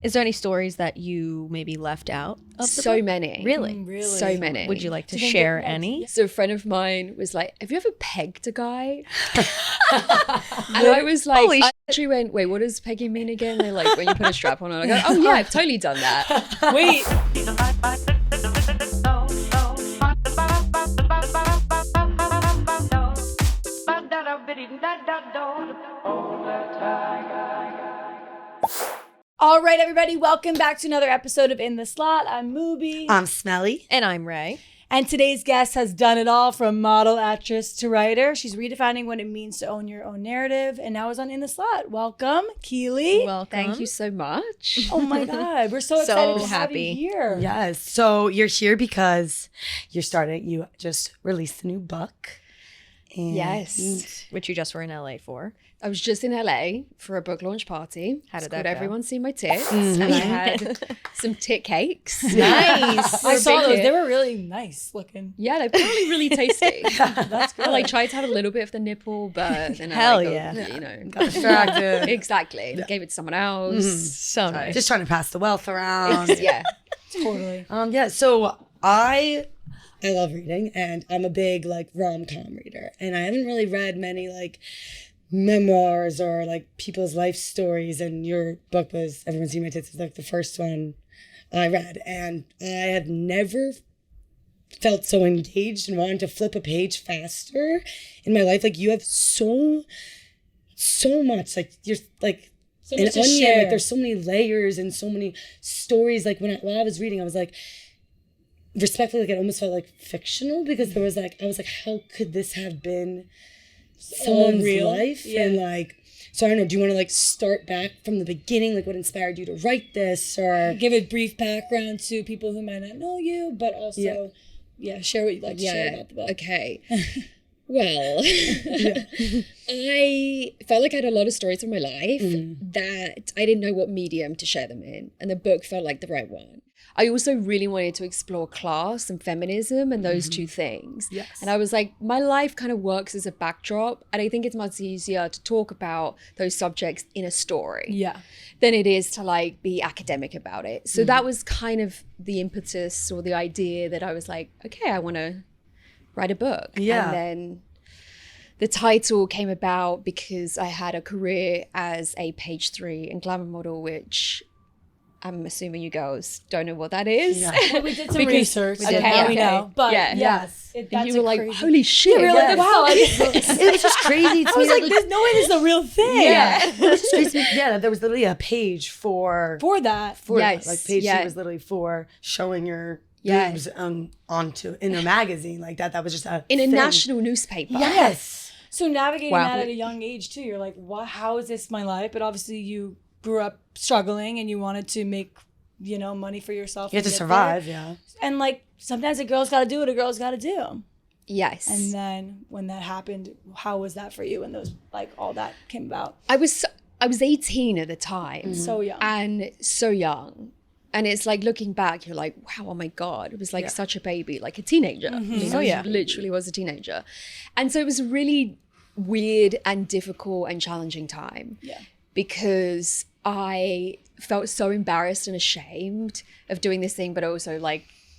Is there any stories that you maybe left out of the So book? many. Really? Really? So many. Would you like to share any? So a friend of mine was like, have you ever pegged a guy? And I was like, Holy I actually went, wait, what does pegging mean again? They're like, when you put a strap on, I go, oh yeah, I've totally done that. Wait. All right, everybody, welcome back to another episode of In the Slot. I'm Moobie. I'm Smelly. And I'm Ray. And today's guest has done it all from model, actress to writer. She's redefining what it means to own your own narrative and now is on In the Slot. Welcome, Keeley. Welcome. Thank you so much. Oh my God, we're so excited to have you here. Yes. So you're here because you just released a new book. And Yes. Which you just were in LA for. I was just in LA for a book launch party. How did It's that called go? Everyone See My Tits. And I had some tit cakes. Nice. I saw big those. hit. They were really nice looking. Yeah, they're probably really tasty. That's good. I like tried to have a little bit of the nipple, but then Hell I yeah. you know. got distracted. Exactly. Gave it to someone else. So nice. Just trying to pass the wealth around. Yeah. Totally. So I love reading and I'm a big rom-com reader. And I haven't really read many memoirs or people's life stories, and your book was Everyone See My Tits was the first one I read, and I have never felt so engaged and wanted to flip a page faster in my life. You have so much, you're So an much to onion. share. There's so many layers and so many stories. While I was reading, I was respectfully, it almost felt fictional, because there was I was how could this have been someone's real? life? Yeah. And so I don't know, do you want to start back from the beginning, what inspired you to write this, or Give a brief background to people who might not know you, but also, share what you'd like to share about the book. Okay. Well, I felt like I had a lot of stories from my life that I didn't know what medium to share them in. And the book felt like the right one. I also really wanted to explore class and feminism and those two things. Yes. And I was like, my life kind of works as a backdrop. And I think it's much easier to talk about those subjects in a story than it is to be academic about it. So that was kind of the impetus or the idea that I was like, okay, I want to write a book. Yeah. And then the title came about because I had a career as a page 3 and glamour model, which I'm assuming you girls don't know what that is. Yeah. Well, we did some Because- research, Okay, so now we okay. know. But Yeah. yes, And that's you were like, crazy. holy shit. We were Yes. like, wow. it was just crazy to I me. was like, there's no way this is a real thing. it was just crazy. Yeah, there was literally a page for For that. Yes, page yeah. 2 was literally for showing your Yeah. boobs in a magazine that. That was just In a thing. national newspaper. Yes. So navigating Wow. that at a young age too, you're like, how is this my life? But obviously you grew up struggling and you wanted to make, money for yourself. You have and to get survive, there. yeah. And sometimes a girl's got to do what a girl's got to do. Yes. And then when that happened, how was that for you when those all that came about? I was 18 at the time. So young. And so young. And it's looking back, you're like, wow, oh my God. It was such a baby, a teenager. Oh, yeah. Literally was a teenager. And so it was a really weird and difficult and challenging time. Yeah. Because I felt so embarrassed and ashamed of doing this thing, but also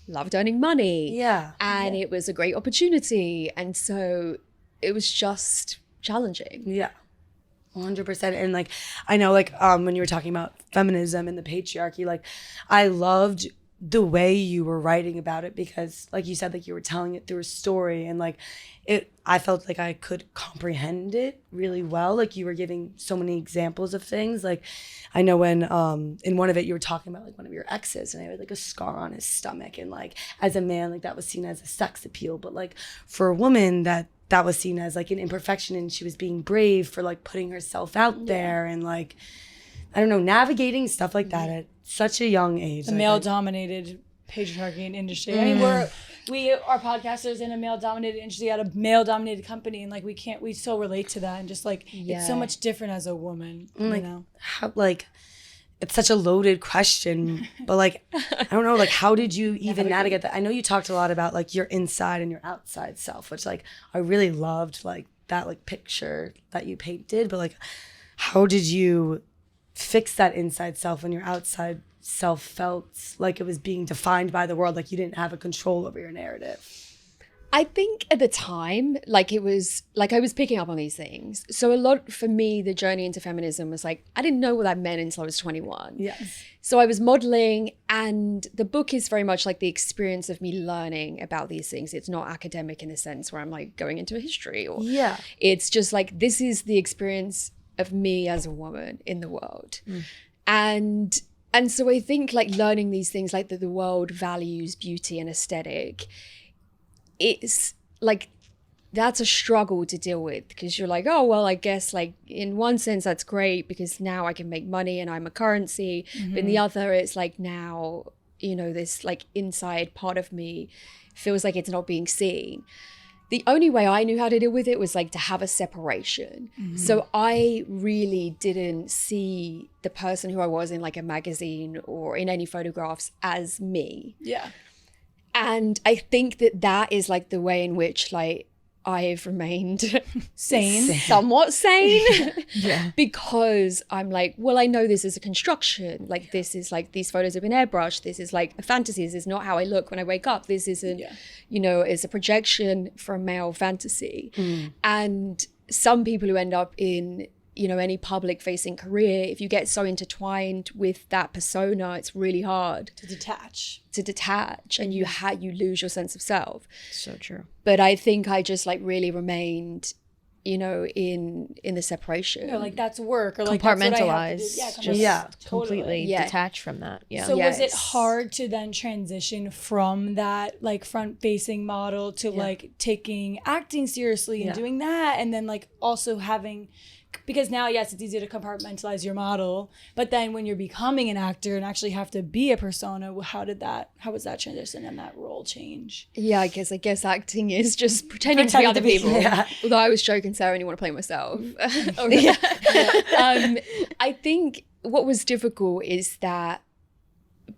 loved earning money. Yeah. And it was a great opportunity. And so it was just challenging. Yeah. 100%. And I know when you were talking about feminism and the patriarchy, I loved the way you were writing about it, because you said you were telling it through a story, and I felt like I could comprehend it really well. You were giving so many examples of things. I know when in one of it you were talking about one of your exes, and he had a scar on his stomach, and as a man that was seen as a sex appeal, but for a woman that was seen as an imperfection, and she was being brave for putting herself out there, and I don't know, navigating stuff like that at such a young age. The male-dominated patriarchy and industry. I mean, we are podcasters in a male-dominated industry at a male-dominated company, and we so relate to that, and just it's so much different as a woman. How, it's such a loaded question, but I don't know, how did you even navigate that? I know you talked a lot about your inside and your outside self, which I really loved that picture that you painted, but how did you fix that inside self when your outside self felt like it was being defined by the world, like you didn't have a control over your narrative? I think at the time, like it was like I was picking up on these things. So a lot for me, the journey into feminism was like, I didn't know what that meant until I was 21. Yes. So I was modeling, and the book is very much like the experience of me learning about these things. It's not academic in the sense where I'm like going into a history, or it's just like, this is the experience of me as a woman in the world. And so I think like learning these things, like that the world values beauty and aesthetic, it's like, that's a struggle to deal with, because you're like, oh, well, I guess like in one sense that's great because now I can make money and I'm a currency. But in the other, it's like now, you know, this like inside part of me feels like it's not being seen. The only way I knew how to deal with it was like to have a separation. So I really didn't see the person who I was in like a magazine or in any photographs as me. Yeah. And I think that is like the way in which like I've remained somewhat sane. Because I'm like, well, I know this is a construction. Like this is like, these photos have been airbrushed. This is like a fantasy. This is not how I look when I wake up. This isn't, you know, it's a projection from male fantasy. And some people who end up in, you know, any public facing career, if you get so intertwined with that persona, it's really hard to detach and you lose your sense of self. So true. But I think I just like really remained, you know, in the separation. You know, like that's work, or like that's what I have to do. Just totally. completely detached from that. Yeah. So was it hard to then transition from that like front facing model to like taking acting seriously and doing that, and then like also having, because now, yes, it's easy to compartmentalize your model, but then when you're becoming an actor and actually have to be a persona, how was that transition and that role change? Yeah, I guess acting is just pretending to be other people. Although I was joking, Sarah, and you want to play myself. I think what was difficult is that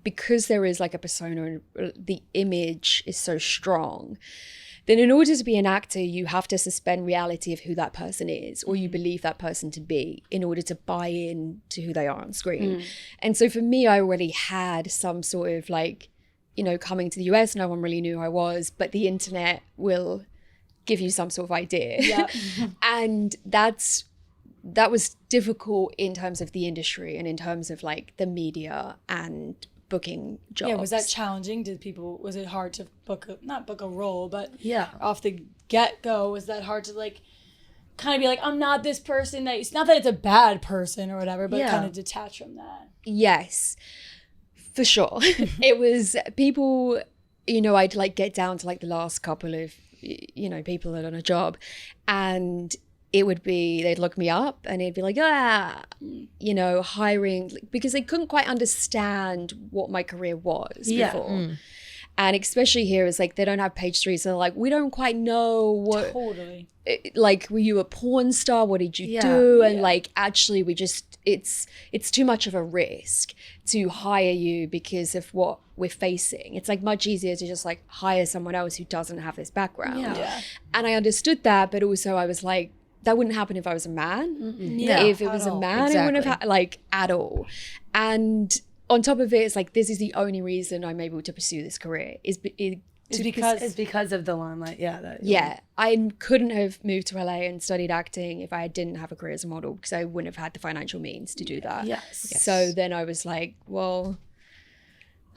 because there is like a persona and the image is so strong, then in order to be an actor, you have to suspend reality of who that person is, or you believe that person to be, in order to buy in to who they are on screen. And so for me, I already had some sort of like, you know, coming to the US, no one really knew who I was, but the internet will give you some sort of idea. And that was difficult in terms of the industry and in terms of like the media and booking jobs. Yeah, was that challenging? Was it hard to not book a role, but off the get-go, was that hard to like kind of be like, I'm not this person that, it's not that it's a bad person or whatever, but kind of detach from that? Yes, for sure. It was people, you know, I'd like get down to like the last couple of, you know, people that are on a job, and it would be, they'd look me up and it'd be like, you know, hiring, because they couldn't quite understand what my career was before. And especially here, it's like, they don't have page 3. So they're like, we don't quite know what, like, were you a porn star? What did you do? And like, actually we just, it's too much of a risk to hire you because of what we're facing. It's like much easier to just like hire someone else who doesn't have this background. And I understood that, but also I was like, that wouldn't happen if I was a man. If it was a man, it wouldn't have like at all. And on top of it, it's like, this is the only reason I'm able to pursue this career is because of the limelight. I couldn't have moved to LA and studied acting if I didn't have a career as a model, because I wouldn't have had the financial means to do that. So then I was like, well,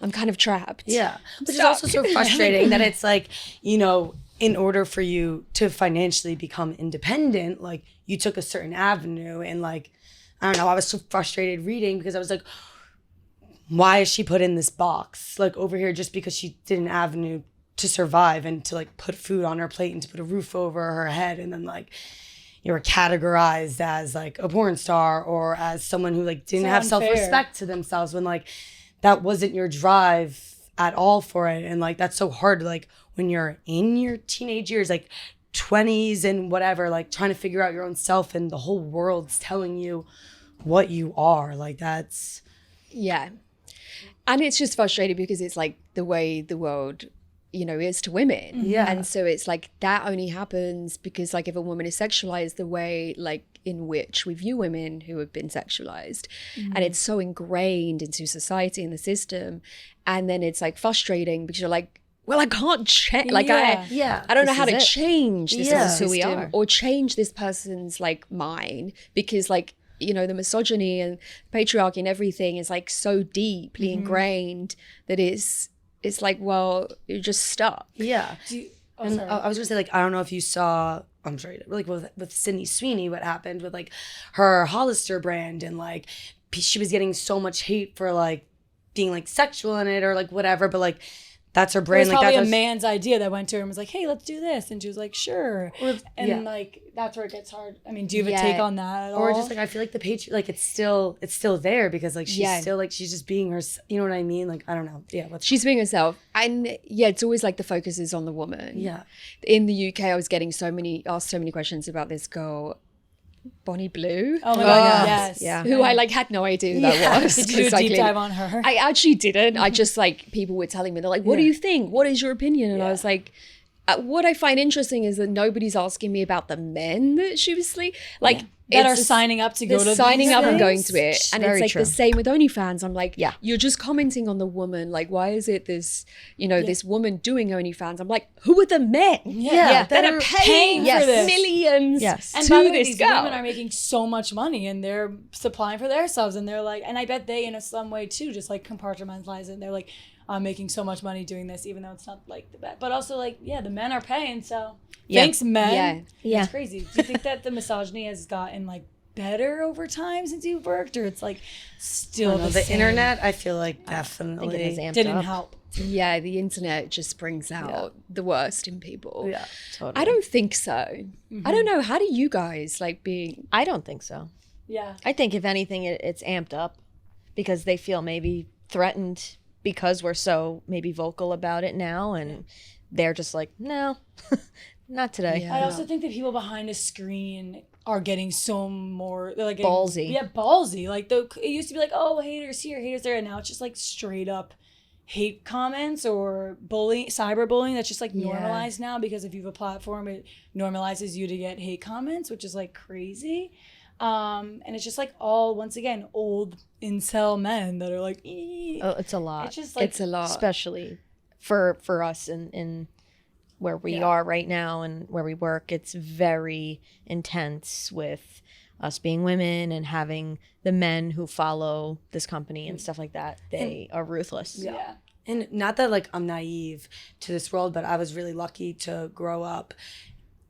I'm kind of trapped. Which is also so frustrating that it's like, you know, in order for you to financially become independent, like you took a certain avenue, and like, I don't know, I was so frustrated reading because I was like, why is she put in this box? Like over here, just because she did an avenue to survive and to like put food on her plate and to put a roof over her head, and then like you were categorized as like a porn star or as someone who like didn't have self-respect to themselves, when like that wasn't your drive at all for it. And like, that's so hard, like when you're in your teenage years, like 20s and whatever, like trying to figure out your own self and the whole world's telling you what you are. Like that's... And it's just frustrating because it's like the way the world, is to women. Yeah. And so it's like that only happens because like if a woman is sexualized the way like in which we view women who have been sexualized, and it's so ingrained into society and the system, and then it's like frustrating because you're like, well, I can't change. Like I don't know how to change this This is who we system are. or change this person's like mind, because like the misogyny and patriarchy and everything is like so deeply ingrained that it's like, well, you're just stuck. Yeah. Sorry. I was gonna say, like, I don't know if you saw, I'm sure you did, like with Sydney Sweeney, what happened with like her Hollister brand, and like she was getting so much hate for like being like sexual in it or like whatever, but like that's her It brand. was Like probably that's a man's idea that went to her and was like, hey, let's do this. And she was like, sure. And like, that's where it gets hard. I mean, do you have a take on that at all? or just like, I feel like the like it's still there because like she's still like, she's just being her, you know what I mean? Like, I don't know. Yeah. She's being herself. And it's always like the focus is on the woman. Yeah. In the UK, I was getting asked so many questions about this girl, Bonnie Blue. Oh my God, yes. Yeah. Who I like had no idea who that was. Did you do a deep dive on her? I actually didn't. I just like, people were telling me, they're like, what do you think? What is your opinion? And I was like, what I find interesting is that nobody's asking me about the men that she was like that are signing up to go to signing these up and going things? to it. And Very it's like true. the same with OnlyFans. I'm like, you're just commenting on the woman. Like, why is it this, this woman doing OnlyFans? I'm like, who are the men? Yeah. That are paying for this. millions And to by the way, this these girl. women are making so much money and they're supplying for themselves, and they're like, and I bet they in some way too just like compartmentalize it, and they're like, I'm making so much money doing this, even though it's not like the best. But also like, the men are paying, so thanks, men. Yeah. It's crazy. Do you think that the misogyny has gotten like better over time since you've worked, or it's like still the same? internet, I feel like definitely I think it has amped didn't up. help. Yeah, the internet just brings out the worst in people. Yeah, totally. I don't think so. I don't know. How do you guys like being? I don't think so. Yeah. I think if anything, it's amped up because they feel maybe threatened because we're so maybe vocal about it now, and they're just like, no, not today. Yeah. I also think that people behind a screen are getting so more, they're like Ballsy. Yeah, ballsy. Like it used to be like, oh, haters here, haters there, and now it's just like straight up hate comments or cyberbullying that's just like normalized now, because if you have a platform, it normalizes you to get hate comments, which is like crazy. And it's just like all, once again, old incel men that are like, Oh, it's a lot. It's just like, It's a lot. Especially for us in where we are right now and where we work. It's very intense with us being women and having the men who follow this company and stuff like that. They are ruthless. yeah. And not that like I'm naive to this world, but I was really lucky to grow up.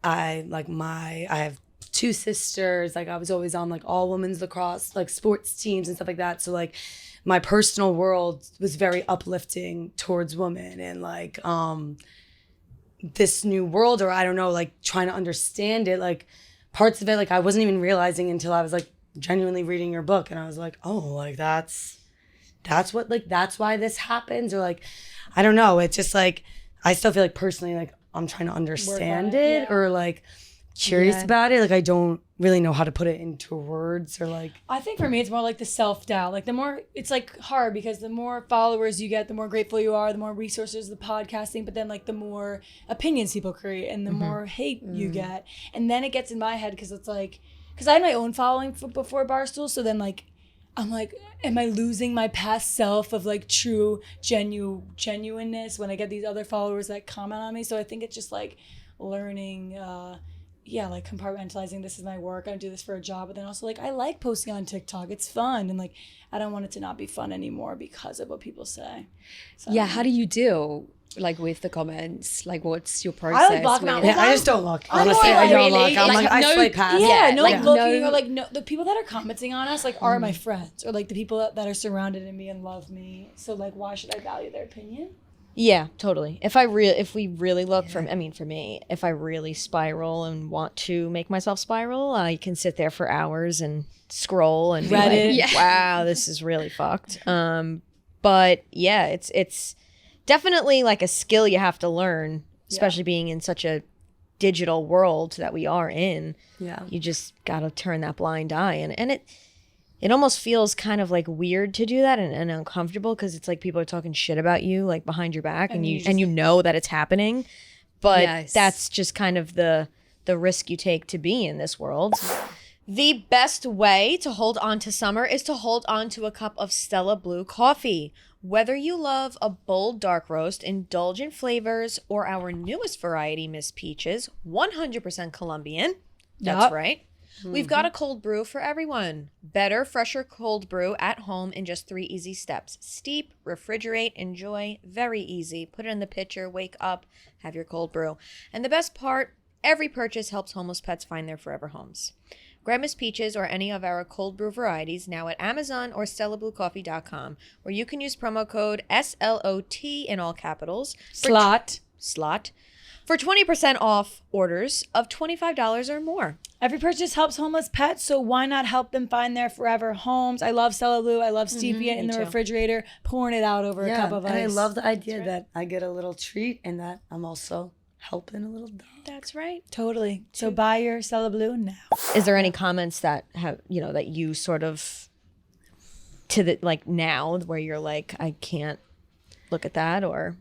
I have 2 sisters. Like I was always on like all women's lacrosse, like sports teams and stuff like that. So like my personal world was very uplifting towards women, and like this new world, or I don't know, like trying to understand it, like parts of it, like I wasn't even realizing until I was like genuinely reading your book, and I was like, oh, like that's what, like that's why this happens, or like I don't know, it's just like I still feel like personally like I'm trying to understand it, or like curious about it, like I don't really know how to put it into words, or like I think for me it's more like the self-doubt. Like the more, it's like hard because the more followers you get, the more grateful you are, the more resources, the podcasting, but then like the more opinions people create and the more hate you get. And then it gets in my head because it's like, because I had my own following before Barstool, so then like I'm like, am I losing my past self of like true genuineness when I get these other followers that comment on me? So I think it's just like learning like compartmentalizing, this is my work, I do this for a job, but then also like I like posting on TikTok, it's fun, and like I don't want it to not be fun anymore because of what people say. So, How do you deal like with the comments? Like what's your process? I like block them out. with- I just don't look. I'm Honestly, more I like, don't really? look. I'm Like, like I no- swipe past. no like, looking, no- or like no, the people that are commenting on us like are my friends, or like the people that are surrounded in me and love me. So like why should I value their opinion? Yeah, totally. If we really look for me, if I really spiral and want to make myself spiral, I can sit there for hours and scroll and be Reddit. like, wow, this is really fucked. But yeah, it's definitely like a skill you have to learn, especially being in such a digital world that we are in. Yeah. You just got to turn that blind eye, and it almost feels kind of like weird to do that and uncomfortable, because it's like people are talking shit about you like behind your back, and you know that it's happening, but that's just kind of the risk you take to be in this world. The best way to hold on to summer is to hold on to a cup of Stella Blue coffee. Whether you love a bold dark roast, indulgent flavors, or our newest variety, Miss Peaches, 100% Colombian. That's right. We've got a cold brew for everyone. Better, fresher cold brew at home in just 3 easy steps. Steep, refrigerate, enjoy. Very easy. Put it in the pitcher, wake up, have your cold brew. And the best part, every purchase helps homeless pets find their forever homes. Grab Miss Peaches or any of our cold brew varieties now at Amazon or StellaBlueCoffee.com, where you can use promo code SLOT in all capitals. Slot. For 20% off orders of $25 or more. Every purchase helps homeless pets, so why not help them find their forever homes? I love Stella Blue. I love stevia in the refrigerator, pouring it out over a cup of ice. And I love the idea that I get a little treat and that I'm also helping a little dog. That's right. Totally. So buy your Stella Blue now. Is there any comments that have, that you sort of, to the, like now, where you're like, I can't look at that, or?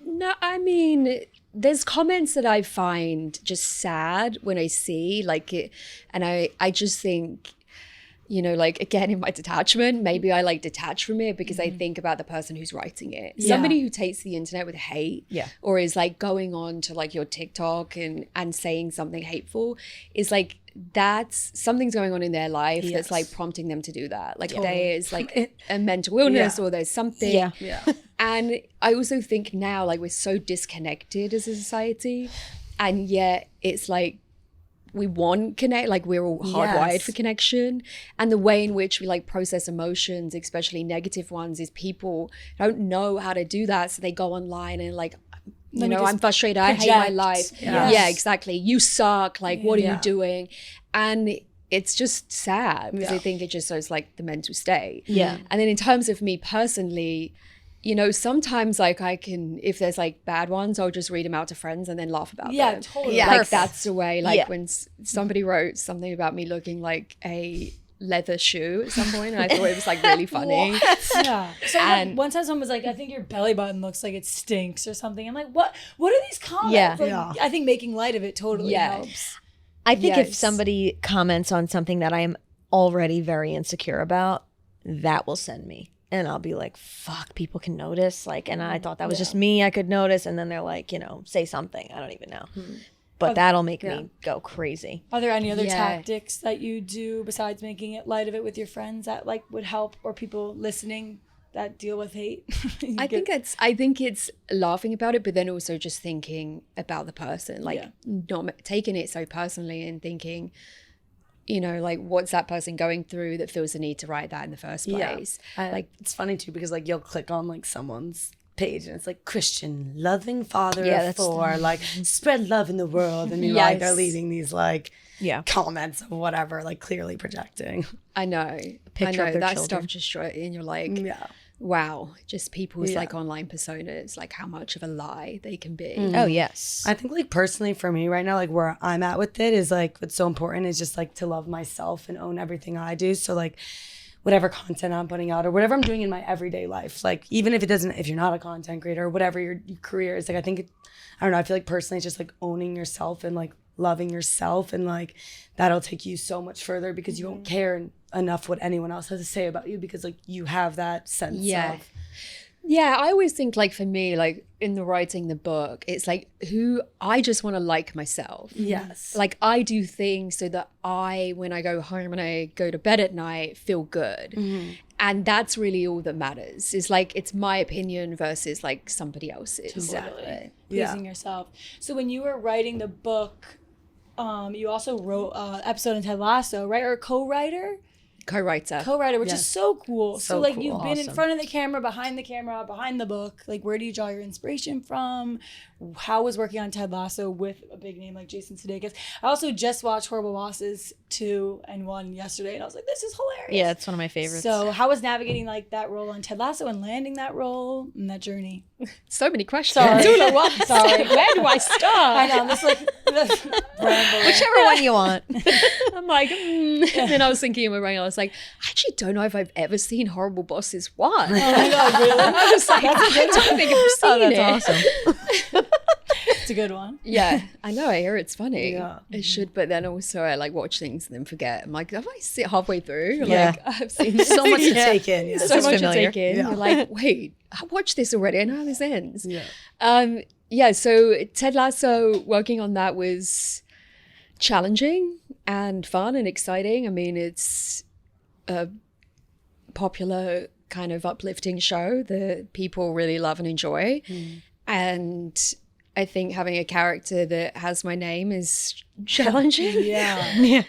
No, I mean, there's comments that I find just sad when I see like it, and I just think, like again in my detachment, maybe I like detach from it because I think about the person who's writing it. Somebody who takes the internet with hate, or is like going on to like your TikTok and saying something hateful, is like, that's something's going on in their life that's like prompting them to do that. Like there is like a mental illness or there's something. And I also think now like we're so disconnected as a society, and yet it's like we want connect, like we're all hardwired for connection. And the way in which we like process emotions, especially negative ones, is people don't know how to do that. So they go online and like, I'm frustrated. I hate my life. Yeah, exactly. You suck. Like, what are you doing? And it's just sad because I think it just shows like the mental state. Yeah. And then in terms of me personally, sometimes like I can, if there's like bad ones, I'll just read them out to friends and then laugh about them. Yeah, totally. Like perfect. That's the way, like when somebody wrote something about me looking like a leather shoe at some point, and I thought it was like really funny. So and one time someone was like, I think your belly button looks like it stinks or something. I'm like, what are these comments? I think making light of it totally helps. I think if somebody comments on something that I am already very insecure about, that will send me. And I'll be like, fuck, people can notice. Like, and I thought that was just me, I could notice. And then they're like, say something. I don't even know. But that'll make me go crazy. Are there any other tactics that you do besides making it light of it with your friends that like would help, or people listening that deal with hate? I think it's laughing about it, but then also just thinking about the person, like not taking it so personally and thinking, like what's that person going through that feels the need to write that in the first place. Like it's funny too, because like you'll click on like someone's page and it's like Christian loving father of 4, like spread love in the world, and you like are leaving these like comments of whatever, like clearly projecting. I know Picture of their that children. stuff just and you're like wow, just people's like online personas, like how much of a lie they can be. Oh yes. I think like personally for me right now, like where I'm at with it is like what's so important is just like to love myself and own everything I do. So like whatever content I'm putting out or whatever I'm doing in my everyday life, like even if you're not a content creator or whatever your career is, like I think I don't know, I feel like personally it's just like owning yourself and like loving yourself, and like that'll take you so much further because you won't care enough what anyone else has to say about you, because like you have that sense of I always think like for me, like in the writing the book, it's like I just want to like myself. Like I do things so that when I go home and I go to bed at night, feel good. And that's really all that matters, is like it's my opinion versus like somebody else's. Exactly. Pleasing yourself. So when you were writing the book, you also wrote an episode in Ted Lasso, right? Or a co-writer, which is so cool. So like cool. You've been in front of the camera, behind the book. Like where do you draw your inspiration from? How was working on Ted Lasso with a big name like Jason Sudeikis? I also just watched Horrible Bosses 2 and 1 yesterday, and I was like, this is hilarious. Yeah, it's one of my favorites. So how was navigating like that role on Ted Lasso and landing that role and that journey? So many questions. Sorry. Sorry. Where do I start? I know. This like Whichever one you want. I'm like, And then I was thinking in my brain, I was like, I actually don't know if I've ever seen Horrible Bosses 1. Oh my God, really? I was like, I don't think I've seen it. That's awesome. It's a good one. Yeah, I know. I hear it's funny. Yeah. It should, but then also I like watch things and then forget. I'm like, have I sit halfway through? Yeah. Like, I've seen this. So much to take in. Yeah. So much familiar. to take in. Yeah. You're like, wait, I watched this already. I know how this ends. Yeah. Yeah. So Ted Lasso, working on that was challenging and fun and exciting. I mean, it's a popular kind of uplifting show that people really love and enjoy. And I think having a character that has my name is challenging. Yeah.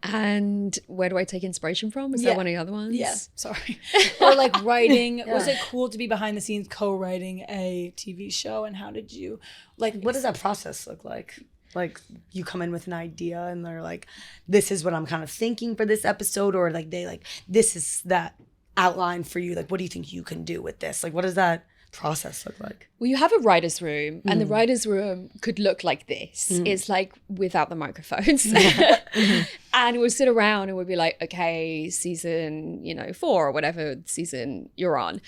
And where do I take inspiration from? Is Yeah. that one of the other ones? Yeah, sorry. Or like writing. Was it cool to be behind the scenes co-writing a TV show? And how did you like? What does that process look like? Like you come in with an idea and they're like, this is what I'm kind of thinking for this episode, or like they like, this is that outline for you. Like, what do you think you can do with this? Like, what does that process look like? Well, you have a writer's room, and the writer's room could look like this. It's like without the microphones. And we'll sit around and we'll be like, okay, season, 4 or whatever season you're on.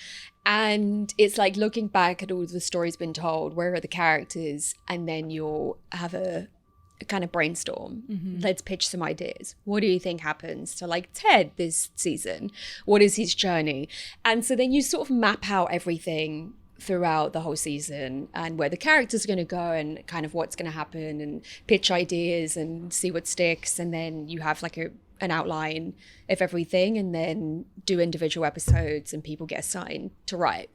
And it's like looking back at all the stories been told, where are the characters? And then you'll have a kind of brainstorm. Let's pitch some ideas. What do you think happens to like Ted this season? What is his journey? And so then you sort of map out everything throughout the whole season and where the characters are going to go and kind of what's going to happen, and pitch ideas and see what sticks. And then you have like an outline of everything, and then do individual episodes and people get assigned to write.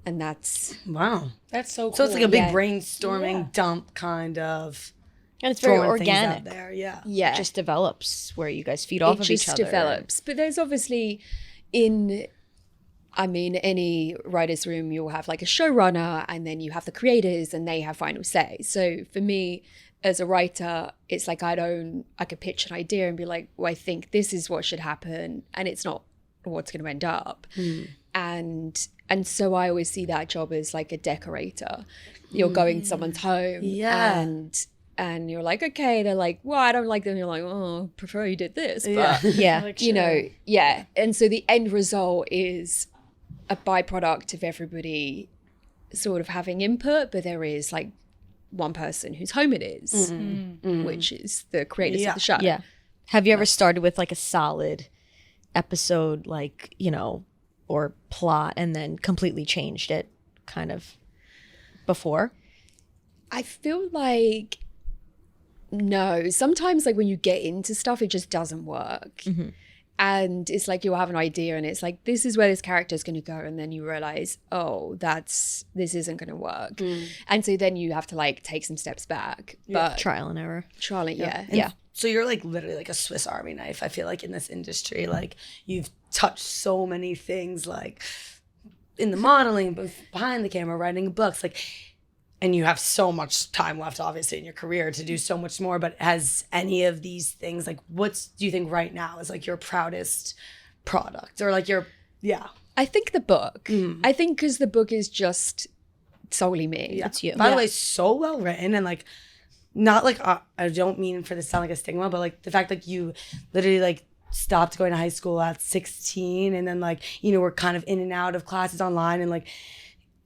And that's Wow. That's so cool. So it's like a big Yeah. brainstorming dump kind of. And it's very throwing things out organic. there. Yeah. yeah. It just develops where you guys feed off of each other. Develops. But there's obviously any writer's room, you'll have like a showrunner, and then you have the creators and they have final say. So for me as a writer, it's like I could pitch an idea and be like, well, I think this is what should happen, and it's not what's going to end up. And so I always see that job as like a decorator. You're going to someone's home, Yeah. and you're like, okay, they're like, well, I don't like them. You're like, oh, prefer you did this. But Yeah. Like, yeah. And so the end result is a byproduct of everybody sort of having input, but there is like one person whose home it is, which is the creators of the show. Yeah. Have you ever started with like a solid episode, like, or plot, and then completely changed it kind of before? I feel like no. Sometimes like when you get into stuff, it just doesn't work. And it's like you'll have an idea and it's like, this is where this character is going to go. And then you realize, oh, this isn't going to work. And so then you have to like take some steps back. But Trial and error. yeah. So you're like literally like a Swiss Army knife. I feel like in this industry, like you've touched so many things, like in the modeling, but behind the camera, writing books, like, and you have so much time left, obviously, in your career to do so much more. But has any of these things, like, do you think right now is like your proudest product, or like I think the book. I think because the book is just solely me. Yeah. It's you. By the way, so well written, and like, not like I don't mean for this to sound like a stigma, but like the fact like you literally like stopped going to high school at 16, and then like we're kind of in and out of classes online, and like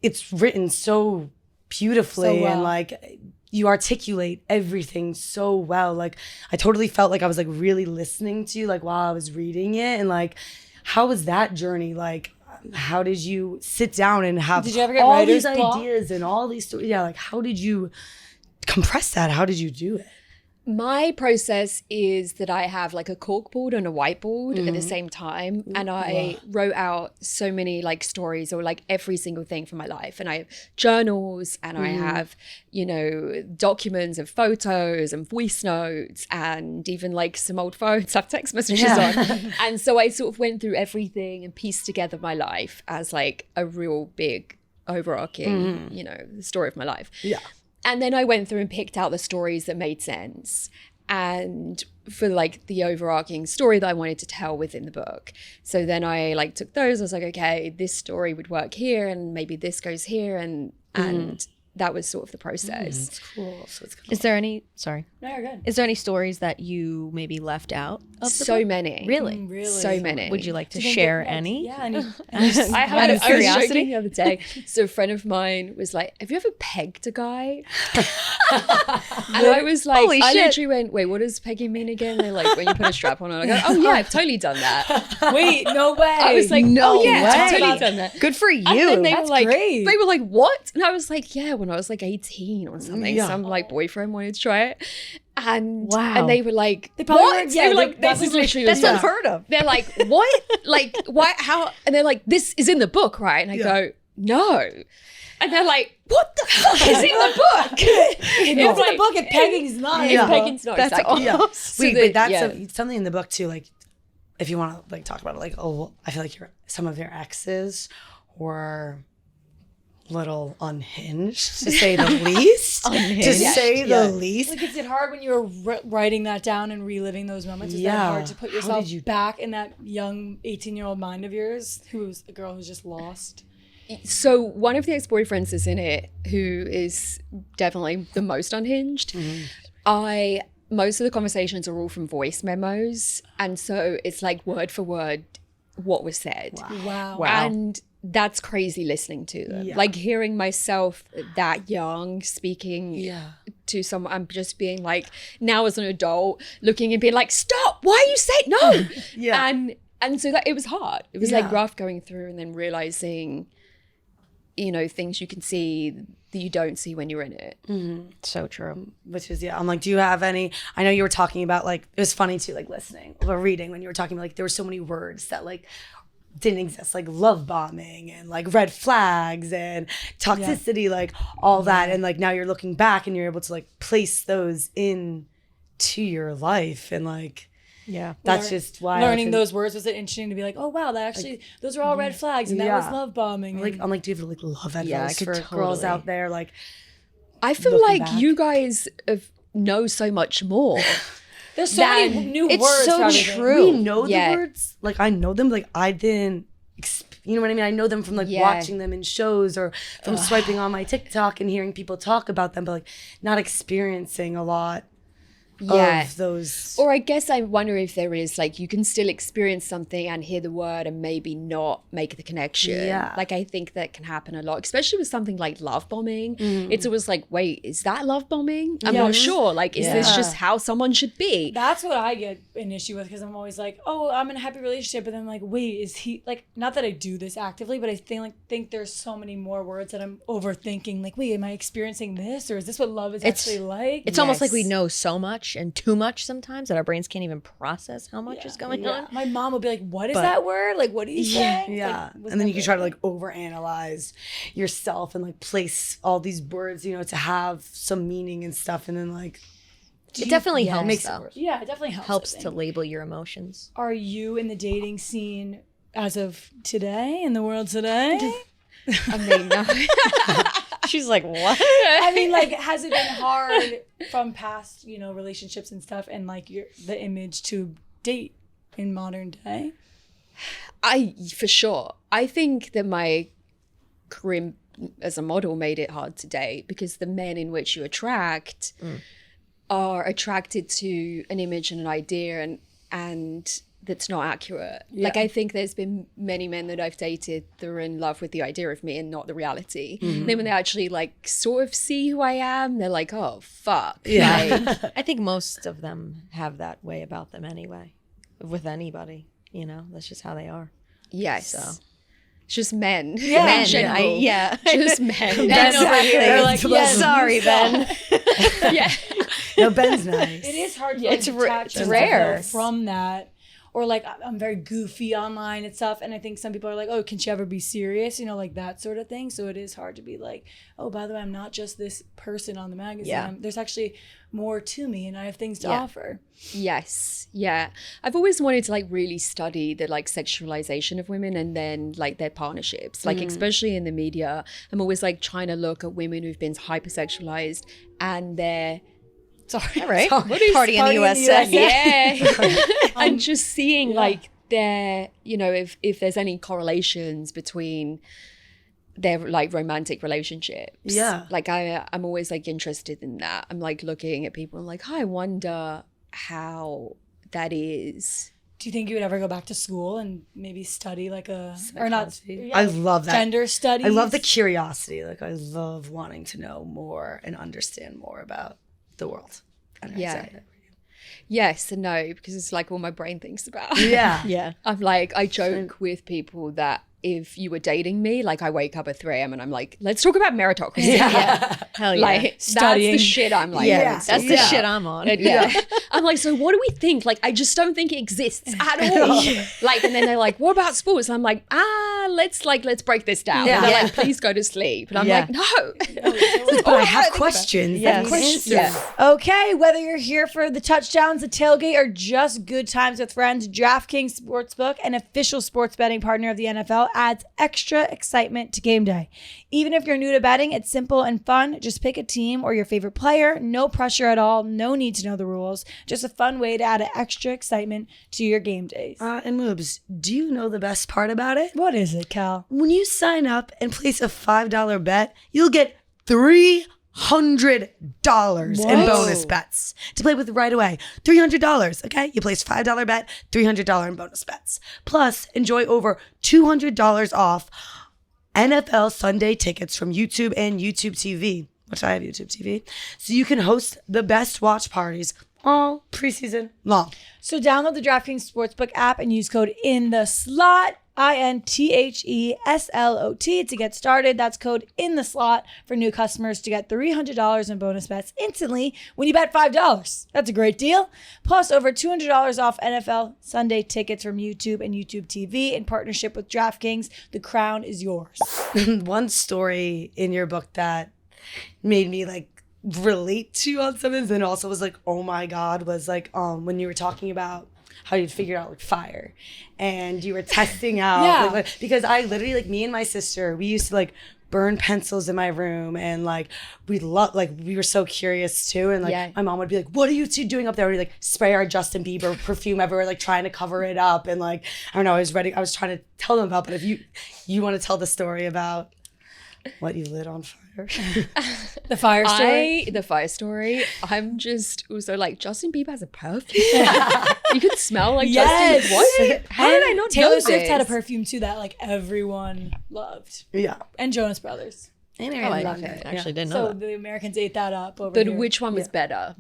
it's written so beautifully, So well. and like you articulate everything so well. Like I totally felt like I was like really listening to you like while I was reading it. And like, how was that journey? Like, how did you sit down and have Did you ever get all writer's these block? ideas and all these stories? Yeah, like how did you compress that? How did you do it? My process is that I have like a corkboard and a whiteboard at the same time. And I wrote out so many like stories, or like every single thing from my life. And I have journals, and I have, documents of photos and voice notes, and even like some old phones I have text messages on. And so I sort of went through everything and pieced together my life as like a real big overarching, the story of my life. Yeah. And then I went through and picked out the stories that made sense, and for like the overarching story that I wanted to tell within the book. So then I like took those. I was like, okay, this story would work here, and maybe this goes here, and that was sort of the process. It's cool. So it's Is there any, sorry. No, you're good. Is there any stories that you maybe left out of the So book? many. Really? Really? So many. Would you like to Do you think share it- any? Yeah. Any, I Out of was curiosity? joking the other day. So a friend of mine was like, "Have you ever pegged a guy?" And I was like, Holy I shit. literally went, "Wait, what does pegging mean again?" They're like, "When you put a strap on." And I go, "Oh yeah, I've totally done that." wait, no way. I was like, No "Oh yeah, way. I've totally done that." Good for you. And then they That's were like, great. they were like, "What?" And I was like, "Yeah, when I was like 18 or something, Yeah. some like boyfriend wanted to try it." And Wow. and they were like, They probably "What?" were- They yeah, were like, that's "This is like- literally That's the book." unheard of. They're like, "What? Like, why? How?" And they're like, "This is in the book, right?" And I go, "No." And they're like, "What the fuck is in the book?" it's in like- the book and pegging's not. It's pegging's not That's exactly. Yeah. So Wait, that- but that's yeah. something in the book too. Like, if you want to like talk about it, like, oh, I feel like some of your exes were little unhinged, to say the least. Unhinged. To say Yeah. the least. Like, is it hard when you're writing that down and reliving those moments? Is that Yeah. hard to put How yourself did you- back in that young 18-year-old mind of yours, who was a girl who's just lost? So one of the ex-boyfriends is in it who is definitely the most unhinged. Most of the conversations are all from voice memos, and so it's like word for word what was said. Wow. And that's crazy listening to them. Yeah. Like hearing myself that young speaking Yeah. to someone, I'm just being like, now as an adult, looking and being like, stop, why are you saying no? Yeah. And so that it was hard. It was like Yeah. rough going through and then realizing, you know, things you can see that you don't see when you're in it. So true. Which is, yeah, I'm like, do you have any? I know you were talking about, like, it was funny too, like listening or reading when you were talking about, like, there were so many words that like didn't exist, like love bombing and like red flags and toxicity, like all that. And like now you're looking back and you're able to like place those in to your life. And like, Yeah. that's just why I Learning think- those words, was it interesting to be like, oh wow, that actually those are all red flags and that was Yeah. love bombing. Like, and- I'm like, do you have like love advice Yeah, I could for girls totally. out there? Like, I feel Looking like back. you guys know so much more. there's so many new it's words so for everything. true. we know Yeah. the words, like I know them, like I didn't. You know what I mean? I know them from like Yeah. watching them in shows or from swiping on my TikTok and hearing people talk about them, but like not experiencing a lot Yeah. of those. Or I guess I wonder if there is like you can still experience something and hear the word and maybe not make the connection. Yeah. Like I think that can happen a lot, especially with something like love bombing. It's always like, wait, is that love bombing? I'm not sure. Like, is this Yeah. just how someone should be? That's what I get an issue with because I'm always like, oh, I'm in a happy relationship, but then I'm like, wait, is he like? Not that I do this actively, but I think there's so many more words that I'm overthinking. Like, wait, am I experiencing this, or is this what love is actually like? It's almost like we Yes. know so much and too much sometimes that our brains can't even process how much is going on. My mom will be like, what is But- that word? Like, what are you saying? Yeah, Like, was and then you never- can try to like overanalyze yourself and like place all these words, you know, to have some meaning and stuff, and then like It definitely helps makes it though. worse. Yeah, it definitely helps. Helps I to think. label your emotions. Are you in the dating scene as of today, in the world today? I mean, no. She's like, what? I mean, like, has it been hard from past, you know, relationships and stuff, and like the image to date in modern day? For sure. I think that my career as a model made it hard to date because the men in which you attract are attracted to an image and an idea and that's not accurate. Like I think there's been many men that I've dated that are in love with the idea of me and not the reality. And then when they actually like sort of see who I am, they're like, oh fuck. Yeah. Like, I think most of them have that way about them anyway. With anybody, you know, that's just how they are. yes. So. It's just men. Yeah. Men in I, general. yeah. Just men. Ben over Exactly. here. They're Like, like, yeah, yes, sorry, you Ben. yeah. No, Ben's nice. It is hard to Yeah, like, it's detach yourself rare. from that. Or like, I'm very goofy online and stuff, and I think some people are like, oh, can she ever be serious? You know, like that sort of thing. So it is hard to be like, oh, by the way, I'm not just this person on the magazine. Yeah. There's actually more to me, and I have things to Yeah. offer. Yes. Yeah. I've always wanted to like really study the like sexualization of women and then like their partnerships, like especially in the media. I'm always like trying to look at women who've been hypersexualized and their All right. Sorry. Party in the USA. yeah. And just seeing like their, you know, if there's any correlations between their like romantic relationships. Yeah. Like I'm always like interested in that. I'm like looking at people and like, I wonder how that is. Do you think you would ever go back to school and maybe study like or not? Yeah, I love that. Gender studies. I love the curiosity. Like I love wanting to know more and understand more about the world. Yeah. Yes and no, because it's like all my brain thinks about. Yeah. Yeah. I'm like, I joke with people that if you were dating me, like I wake up at 3 a.m. and I'm like, let's talk about meritocracy. Yeah. Hell yeah. Like Studying. that's the shit I'm like. yeah. That's the shit I'm on. Yeah. I'm like, so what do we think? Like, I just don't think it exists at all. Like, and then they're like, what about sports? And I'm like, let's break this down. Yeah. And they're like, please go to sleep. And I'm Yeah. like, no. But I have questions. Yes. Questions. Yeah. Okay, whether you're here for the touchdowns, the tailgate, or just good times with friends, DraftKings Sportsbook, an official sports betting partner of the NFL, adds extra excitement to game day. Even if you're new to betting, it's simple and fun. Just pick a team or your favorite player. No pressure at all. No need to know the rules. Just a fun way to add an extra excitement to your game days. And Moobs, do you know the best part about it? What is it, Cal? When you sign up and place a $5 bet, you'll get $300 in bonus bets to play with right away. $300, okay? You place $5 bet, $300 in bonus bets. Plus, enjoy over $200 off NFL Sunday tickets from YouTube and YouTube TV, which I have YouTube TV. So you can host the best watch parties all preseason long. So download the DraftKings Sportsbook app and use code INTHESLOT, INTHESLOT to get started. That's code INTHESLOT for new customers to get $300 in bonus bets instantly when you bet $5. That's a great deal. Plus over $200 off NFL Sunday tickets from YouTube and YouTube TV in partnership with DraftKings. The crown is yours. One story in your book that made me like relate to on something and also was like, oh my God, was like when you were talking about how you figured out like fire and you were testing out like, because I literally like me and my sister, we used to like burn pencils in my room and like we were so curious too, and like my mom would be like, what are you two doing up there? We'd like spray our Justin Bieber perfume everywhere, like trying to cover it up, and like I don't know, I was trying to tell them about, but if you want to tell the story about what you lit on fire. The fire story? The fire story. I'm just also like, Justin Bieber has a perfume? You could smell like Justin. What? How did I not know Taylor this? Swift had a perfume too that like everyone loved. Yeah. And Jonas Brothers. And I actually didn't know So that. the Americans ate that up over But here. which one was better?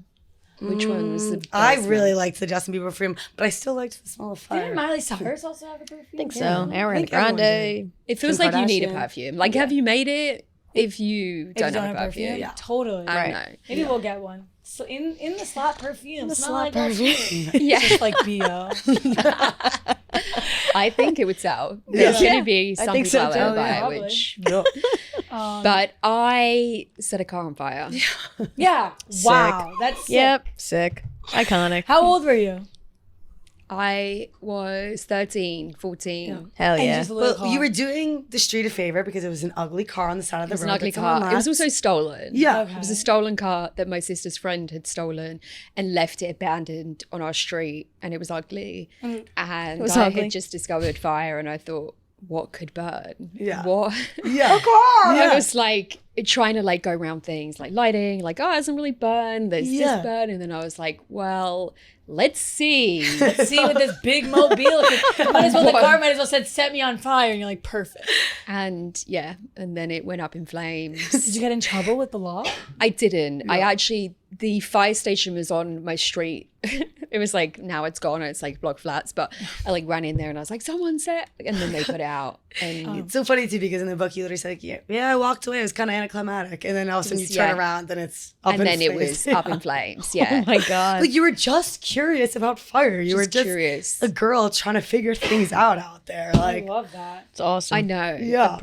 Which one was the best I one? really liked the Justin Bieber perfume, but I still liked the smell of fire. Didn't Miley Cyrus also have a perfume? I think so. I Ariana think everyone Grande. It feels Kim like you need a Kardashian. perfume. Like, have you made it if you If don't you don't have a perfume? Yeah. Totally. I know. Maybe we'll get one. So in the slot perfume. The Smell slot like that perfume. shit. Yeah. Just like B.O. I think it would sell. There's going to be some think people so out there too, buy yeah. it, which... Um, But I set a car on fire. yeah. Wow. That's sick. Yep. Sick. Iconic. How old were you? I was 13, 14. Hell And yeah. just a little Well, you car. were doing the street a favor because it was an ugly car on the side of It the was road. an ugly that someone car. It was left. also stolen. Yeah. Okay. It was a stolen car that my sister's friend had stolen and left it abandoned on our street, and it was ugly. And I ugly. had just discovered fire, and I thought, what could burn? Yeah. What? Yeah. I was like trying to like go around things like lighting, like, oh, it doesn't really burn. There's Yeah. this burn. And then I was like, well, let's see. See with this big mobile. The car might as well said set me on fire, and you're like, perfect. And yeah, and then it went up in flames. Did you get in trouble with the law? I didn't. I actually, the fire station was on my street. It was like, now it's gone. It's like block flats. But I like ran in there and I was like, someone set. And then they put it out. And It's so funny too because in the book you literally said, yeah, I walked away. It was kind of anticlimactic, and then all of a sudden you turn around and it's up and in then it flames. was up in flames. Yeah. Oh my God. Like you were just curious about fire. You were just curious. a girl trying to figure things out there. I Like love that. It's awesome. I know. Yeah.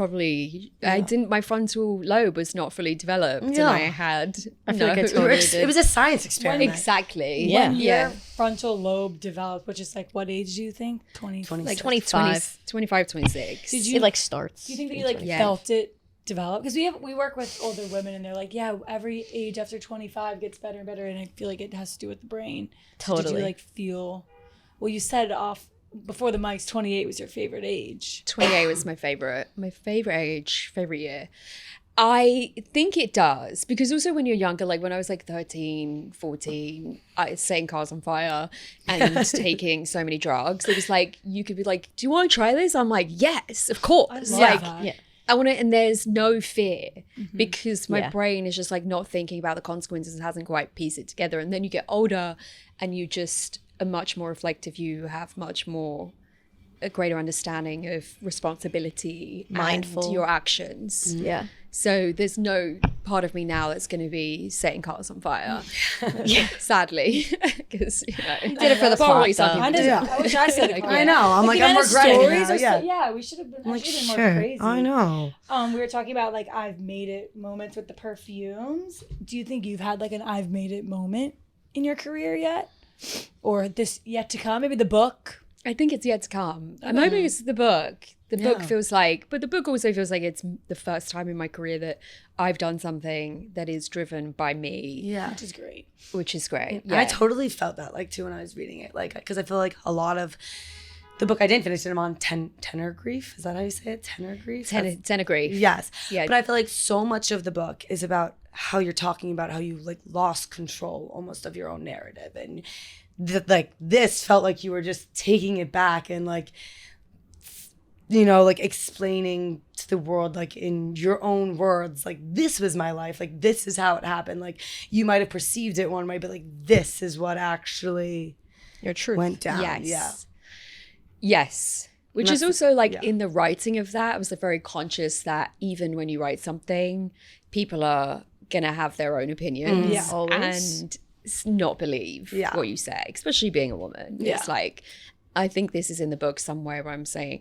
I didn't, my frontal lobe was not fully developed. And Yeah. I had, I feel like I it totally was, did. it was a science experiment. exactly. Yeah. When Yeah. your frontal lobe developed, which is like what age do you think? 20. Like 25. 25, 26. Did you It like starts. Do you think that you like Yeah. felt it develop? Because we work with older women and they're like, yeah, every age after 25 gets better and better, and I feel like it has to do with the brain. So did Totally. you like feel? Well, you said off before the mics, 28 was your favorite age. 28 was my favorite age, favorite year. I think it does, because also when you're younger, like when I was like 13, 14, I was setting cars on fire and taking so many drugs. It was like, you could be like, do you want to try this? I'm like, yes, of course. Like, I want it, and there's no fear because my brain is just like not thinking about the consequences and hasn't quite pieced it together. And then you get older and you just are much more reflective. You have much more a greater understanding of responsibility, mindful, and your actions. Yeah. So there's no part of me now that's going to be setting cars on fire, sadly, because you did it for the plot. I wish I said it. I know. I'm like, I'm regretting it now. Yeah, we should have been. Like, More crazy. I know. We were talking about like I've made it moments with the perfumes. Do you think you've had like an I've made it moment in your career yet, or this yet to come? Maybe the book. I think it's yet to come. I'm hoping it's the book. The book feels like, but the book also feels like it's the first time in my career that I've done something that is driven by me. Yeah. Which is great. Yeah. I totally felt that like too when I was reading it. Like, because I feel like a lot of the book I didn't finish it. I'm on tenor grief. Is that how you say it? Tenor grief? Tenor grief. Yes. Yeah. But I feel like so much of the book is about how you're talking about how you like lost control almost of your own narrative. And like this felt like you were just taking it back and like, you know, like explaining to the world, like in your own words, like this was my life, like this is how it happened. Like you might have perceived it one way, but like this is what actually your truth went down. Yes. Which is also like in the writing of that, I was very conscious that even when you write something, people are gonna have their own opinions and not believe what you say, especially being a woman. It's like, I think this is in the book somewhere where I'm saying,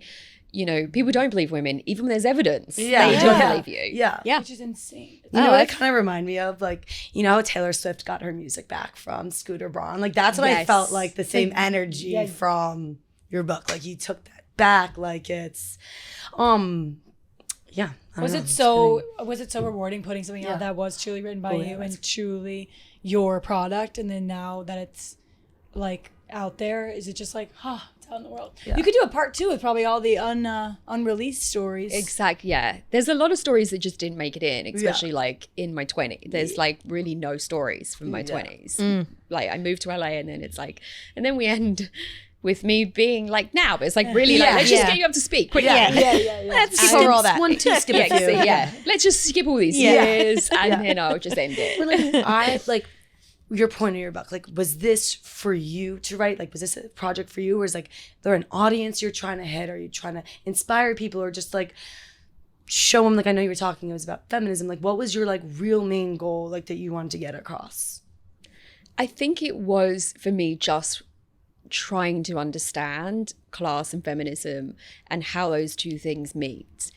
you know, people don't believe women, even when there's evidence. They don't believe you. Yeah. Which is insane. You know what it kind of reminded me of? Like, you know how Taylor Swift got her music back from Scooter Braun? Like, that's what I felt like, the same energy from your book. Like, you took that back. Like, it's, Was it so rewarding putting something out that was truly written by you and truly your product, and then now that it's like out there, is it just like, it's out in the world? You could do a part 2 with probably all the unreleased stories. Exactly. Yeah, there's a lot of stories that just didn't make it in, especially like in my 20s. There's like really no stories from my 20s. Like I moved to LA, and then it's like, and then we end with me being like now, but it's like really like, let's just get you up to speed quickly. Let's skip over all that. 1, 2, skip a few. Let's just skip all these years and then I'll just end it. But like, I like your point of your book. Like, was this for you to write? Like, was this a project for you, or is like there an audience you're trying to hit? Are you trying to inspire people, or just like show them? Like, I know you were talking, it was about feminism. Like, what was your like real main goal, like that you wanted to get across? I think it was for me just trying to understand class and feminism and how those two things meet.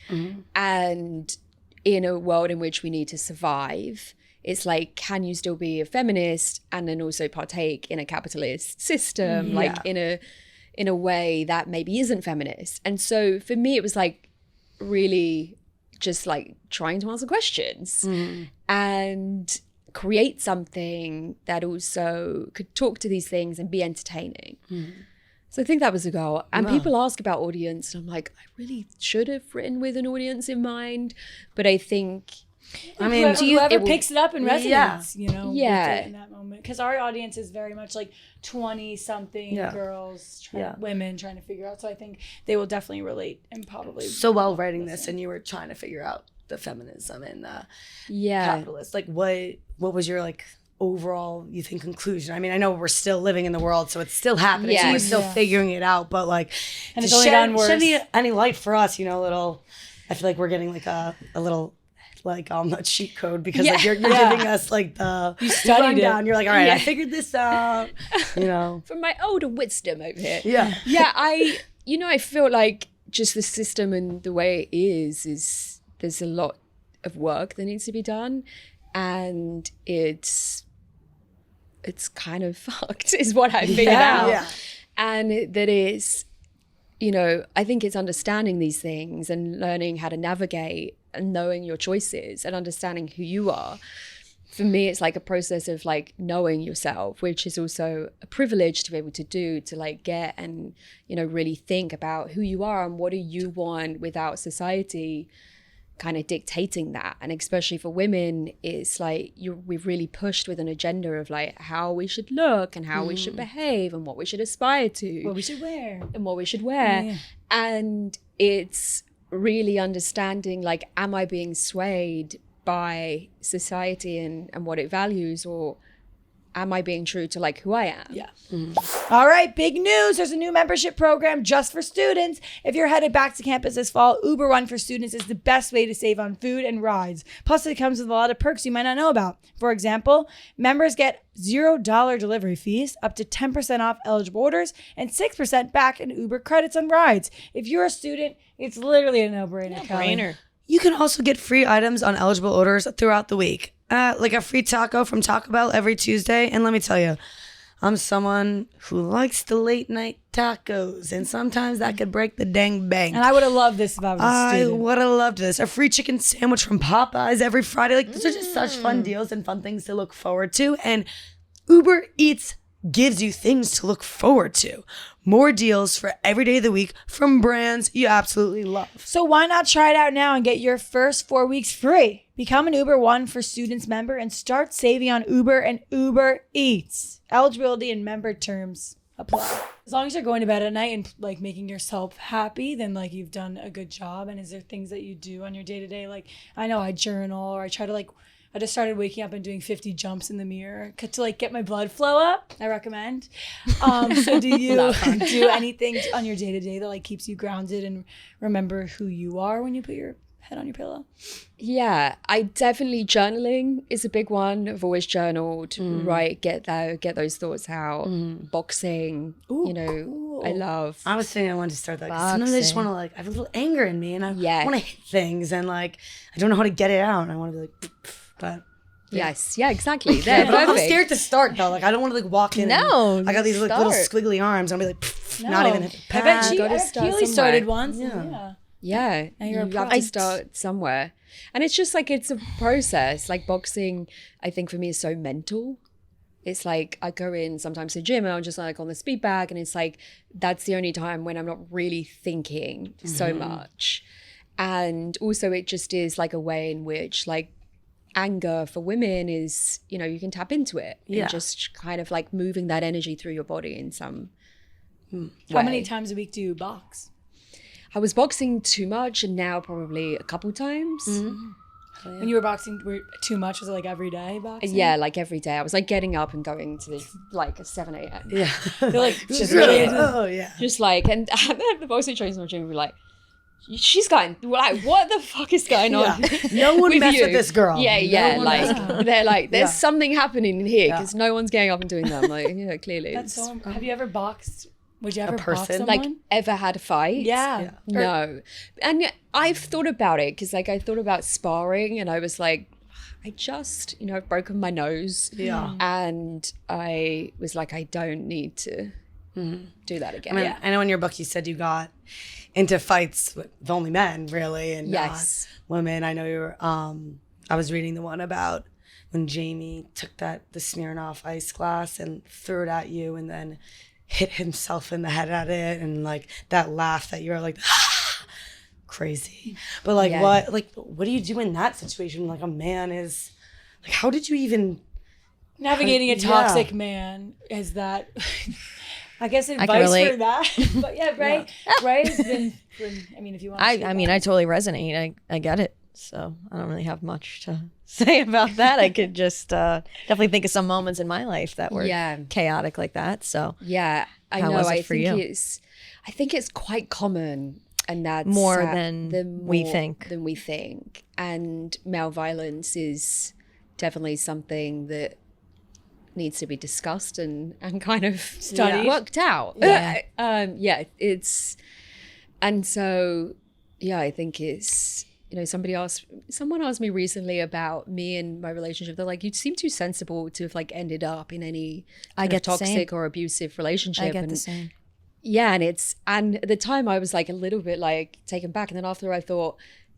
And in a world in which we need to survive, it's like, can you still be a feminist and then also partake in a capitalist system, like in a way that maybe isn't feminist? And so for me, it was like really just like trying to answer questions and create something that also could talk to these things and be entertaining. So I think that was the goal. And people ask about audience, and I'm like, I really should have written with an audience in mind. But I think, I mean, whoever picks it up and resonates, you know, with it in that moment. Because our audience is very much like 20-something girls, women trying to figure out. So I think they will definitely relate and probably. So while writing this, and you were trying to figure out the feminism and the capitalist, like what was your like overall, you think, conclusion? I mean, I know we're still living in the world, so it's still happening, so we're still figuring it out, but like, and it's only gotten worse. Any light for us, you know, I feel like we're getting like a little like a cheat code, because like you're giving us like the rundown. You're like, all right, I figured this out, you know, from my older wisdom over here. I feel like just the system and the way it is there's a lot of work that needs to be done, and it's kind of fucked is what I figured out. And that is, you know, I think it's understanding these things and learning how to navigate and knowing your choices and understanding who you are. for me, it's like a process of like knowing yourself, which is also a privilege to be able to do, to like get and, you know, really think about who you are and what do you want without society kind of dictating that. And especially for women, it's like we've really pushed with an agenda of like how we should look and how we should behave and what we should aspire to, What we should wear. and what we should wear. Yeah. And it's really understanding like, am I being swayed by society and what it values, or am I being true to like who I am? Yeah. All right, big news. There's a new membership program just for students. If you're headed back to campus this fall, Uber One for Students is the best way to save on food and rides. Plus, it comes with a lot of perks you might not know about. For example, members get $0 delivery fees, up to 10% off eligible orders, and 6% back in Uber credits on rides. If you're a student, it's literally a no-brainer. Kelly. You can also get free items on eligible orders throughout the week. Like a free taco from Taco Bell every Tuesday. And let me tell you, I'm someone who likes the late night tacos. And sometimes that could break the dang bank. And I would have loved this if I was a I student. would have loved this. A free chicken sandwich from Popeyes every Friday. Like, these are just such fun deals and fun things to look forward to. And Uber Eats gives you things to look forward to. More deals for every day of the week from brands you absolutely love. So why not try it out now and get your first 4 weeks free? Become an Uber One for Students member and start saving on Uber and Uber Eats. Eligibility and member terms apply. As long as you're going to bed at night and like making yourself happy, then like you've done a good job. And is there things that you do on your day to day? Like I know I journal, or I try to like, I just started waking up and doing 50 jumps in the mirror to like get my blood flow up. I recommend. So do you do anything on your day to day that like keeps you grounded and remember who you are when you put your head on your pillow? Yeah, I definitely, journaling is a big one. I've always journaled, right? Get those thoughts out. Boxing, Ooh, you know, cool. I love. I was thinking I wanted to start that. 'Cause sometimes I just want to like, I have a little anger in me and I want to hit things and like, I don't know how to get it out. And I want to be like, but Yes, yeah, exactly. They're but I'm perfect. scared to start though. Like I don't want to like walk in. No, and I got these like little start. squiggly arms. And I'll be like, not even hit the I pad. bet she, Gotta start Keeley somewhere. started once. Yeah. Yeah, And you're a you pro. have to start somewhere. And it's just like, it's a process. Like boxing, I think for me is so mental. It's like I go in sometimes to the gym and I'm just like on the speed bag, and it's like that's the only time when I'm not really thinking so much. And also it just is like a way in which like anger for women is, you know, you can tap into it and just kind of like moving that energy through your body in some How many times a week do you box? I was boxing too much, and now probably a couple times. When you were boxing, too much? Was it like every day boxing? Yeah, like every day. I was like getting up and going to like a 7 a.m. Yeah. They're like, Just really, oh yeah. Just like, and the boxing trainers in my gym were like, she's going, like, what the fuck is going on? No one mess you? with this girl. Yeah, one like, mess- they're like, there's Yeah. something happening in here because no one's getting up and doing that. I'm like, yeah, clearly. That's so. Have you ever boxed? Would you ever box person? someone? Like, ever had a fight? Yeah. No. And I've thought about it because like I thought about sparring and I was like, I just, you know, I've broken my nose. Yeah. And I was like, I don't need to do that again. I mean, I know in your book you said you got into fights with only men, really, and Yes. not women. I know you were. I was reading the one about when Jamie took the Smirnoff Ice glass and threw it at you, and then hit himself in the head at it, and like that laugh that you're like. Crazy. But like what do you do in that situation? Like a man is like, how did you even Navigating a toxic man is that. I guess advice relate. for that. But yeah, Ray has been. I mean, if you want. To I mean, I totally resonate. I get it. So I don't really have much to say about that. I could just definitely think of some moments in my life that were chaotic like that. So yeah, I how know. was it I for think you? I think it's quite common, and that's More than we think. Than we think, and male violence is definitely something that needs to be discussed and kind of Studied. worked out. Yeah. It's, and so I think it's, you know, someone asked me recently about me and my relationship. They're like, you seem too sensible to have like ended up in any kind of toxic or abusive relationship. I get the same. Yeah, and at the time I was like a little bit like taken back, and then after I thought,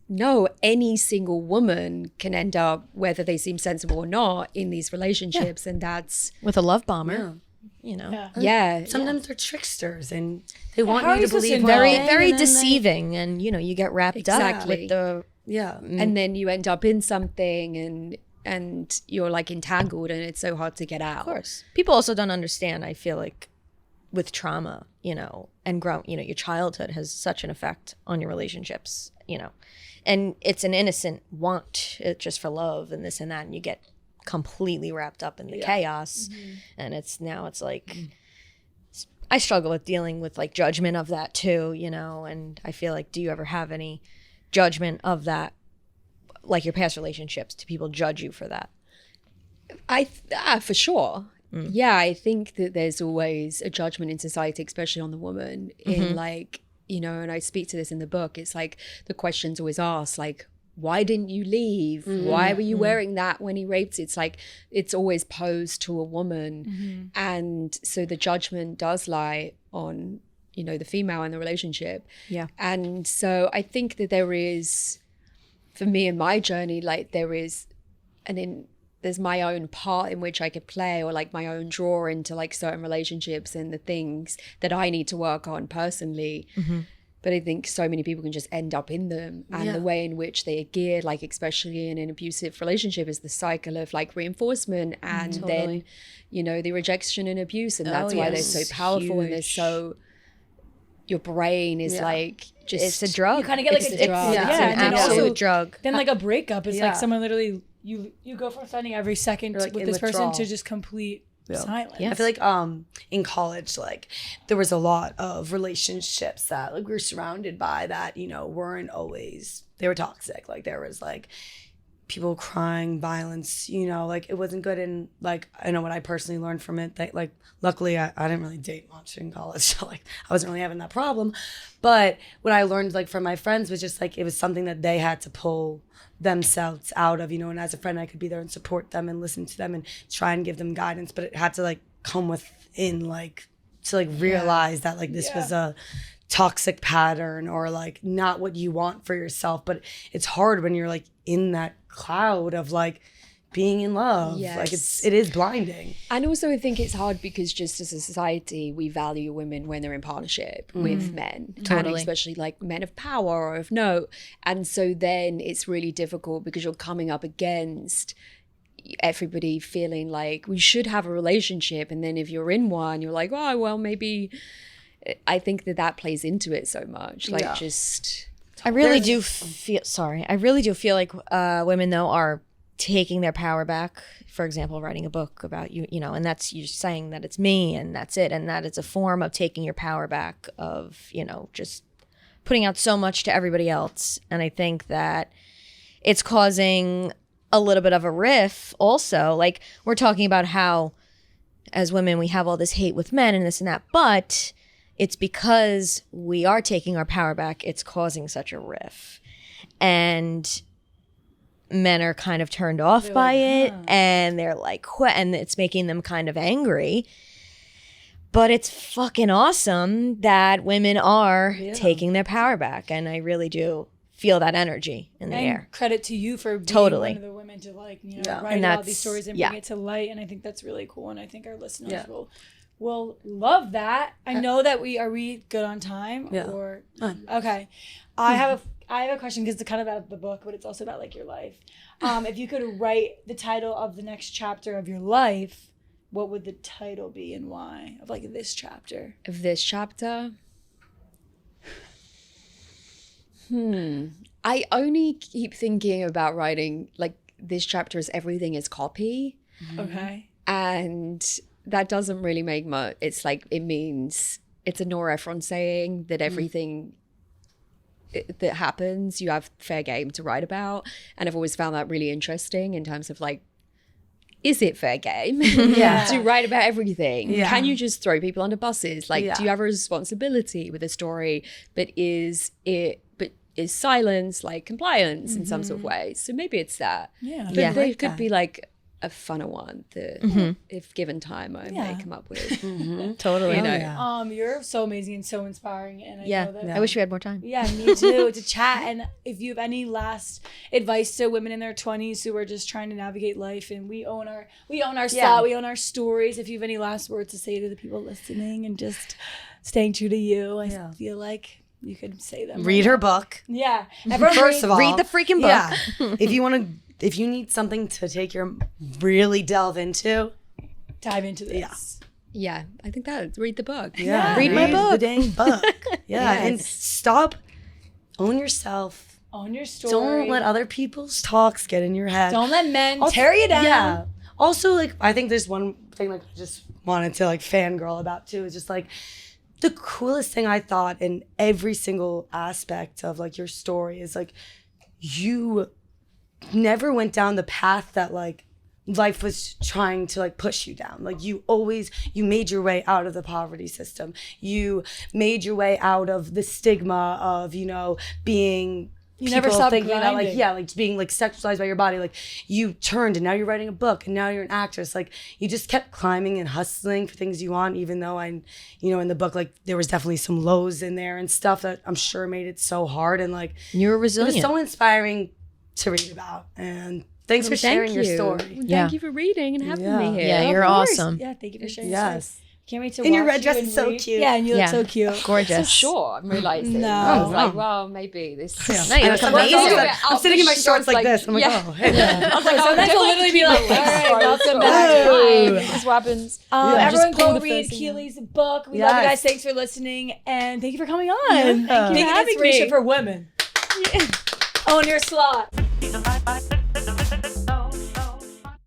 no, any single woman can end up, whether they seem sensible or not, in these relationships. And that's with a love bomber, you know. Sometimes they're tricksters and they want how you are to you supposed to believe know? Very deceiving, and you know, you get wrapped up with the and then you end up in something and you're like entangled, and it's so hard to get out. Of course. People also don't understand, I feel like, with trauma, you know, and your childhood has such an effect on your relationships, you know. And it's an innocent want, just for love and this and that, and you get completely wrapped up in the chaos. And it's like, I struggle with dealing with like judgment of that too, you know. And I feel like, do you ever have any judgment of that, like your past relationships? Do people judge you for that? For sure. Yeah, I think that there's always a judgment in society, especially on the woman, in like, you know, and I speak to this in the book. It's like the question's always asked, like, why didn't you leave? Why were you wearing that when he raped you? It's like, it's always posed to a woman. And so the judgment does lie on, you know, the female in the relationship. Yeah. And so I think that there is, for me in my journey, like there's my own part in which I could play, or like my own draw into like certain relationships and the things that I need to work on personally. But I think so many people can just end up in them, and the way in which they are geared, like especially in an abusive relationship, is the cycle of like reinforcement and then, you know, the rejection and abuse. And that's why they're so powerful. And they're so, your brain is like, just, it's a drug. You kind of get like it's a drug. It's an absolute drug. Then like a breakup is like someone literally, you go from spending every second like with this person to just complete silence. I feel like in college, like there was a lot of relationships that like we were surrounded by that, you know, weren't always, they were toxic. Like there was like people crying, violence, you know, like it wasn't good. And like I know what I personally learned from it, that like luckily I didn't really date much in college, so like I wasn't really having that problem. But what I learned like from my friends was just like it was something that they had to pull themselves out of, you know. And as a friend I could be there and support them and listen to them and try and give them guidance, but it had to like come within, like to like realize that like this was a toxic pattern or like not what you want for yourself. But it's hard when you're like in that cloud of like being in love. Like it is blinding. And also I think it's hard because just as a society we value women when they're in partnership with men, and especially like men of power or of note. And so then it's really difficult because you're coming up against everybody feeling like we should have a relationship, and then if you're in one you're like, oh well, maybe. I think that plays into it so much, like just I really do feel like women though are taking their power back. For example, writing a book about you know, and that's you saying that it's me and that's it, and that it's a form of taking your power back, of, you know, just putting out so much to everybody else. And I think that it's causing a little bit of a rift also. Like we're talking about how as women we have all this hate with men and this and that, but it's because we are taking our power back, it's causing such a rift. And men are kind of turned off by it, and they're like, and it's making them kind of angry. But it's fucking awesome that women are taking their power back, and I really do feel that energy in the air. Credit to you for being one of the women to like, you know, write about these stories and bring it to light. And I think that's really cool, and I think our listeners will love that. I know that are we good on time? Or okay. I have a question because it's kind of about the book, but it's also about like your life. If you could write the title of the next chapter of your life, what would the title be and why? Of like this chapter. Of this chapter? I only keep thinking about writing like this chapter as everything is copy. Okay. And that doesn't really make much. It's like, it means it's a Nora Ephron saying that everything that happens, you have fair game to write about. And I've always found that really interesting in terms of like, is it fair game to write about everything? Can you just throw people under buses? Like, do you have a responsibility with a story? But is silence like compliance in some sort of way? So maybe it's that. But there could be like a funner one that if given time I may come up with. Totally. You know. You're so amazing and so inspiring, and I know that I wish we had more time. Yeah, me too, to chat. And if you have any last advice to women in their 20s who are just trying to navigate life, and we own our slot, we own our stories. If you have any last words to say to the people listening and just staying true to you, I feel like you could say them. Read her book. Yeah. Everyone First of all, read the freaking book. Yeah. If you need something to take your really delve into, dive into this. Yeah, I think read the book. Yeah. Read my book. The dang book. Yeah. And stop. Own yourself. Own your story. Don't let other people's talks get in your head. Don't let men tear you down. Yeah. Also, like, I think there's one thing like I just wanted to like fangirl about too. Is just like the coolest thing I thought in every single aspect of like your story is like you never went down the path that like life was trying to like push you down. Like you made your way out of the poverty system. You made your way out of the stigma of, you know, being never stopped thinking about grinding. like being like sexualized by your body. Like you turned and now you're writing a book and now you're an actress. Like you just kept climbing and hustling for things you want, even though in the book like there was definitely some lows in there and stuff that I'm sure made it so hard, and like You were resilient. it was so inspiring to read about, and thanks for sharing your story. Well, thank you for reading and having me here. Yeah, you're awesome. Yeah, thank you for sharing your story. Yes. Can't wait to And watch your red dress and is so read. cute. Yeah, and you look Yeah. so cute. Gorgeous. So short, I'm realizing. No. I was like, well, maybe this. No, you look amazing. I'm sitting in my shorts like this. I'm like, oh, hey. I was like, Sometimes I'll literally be like, all right, welcome back. This is what happens. Everyone just pull go the read first thing Keeley's book. We love you guys. Thanks for listening, and thank you for coming on. Thank you for Being an having inspiration me. for women. Own your slot.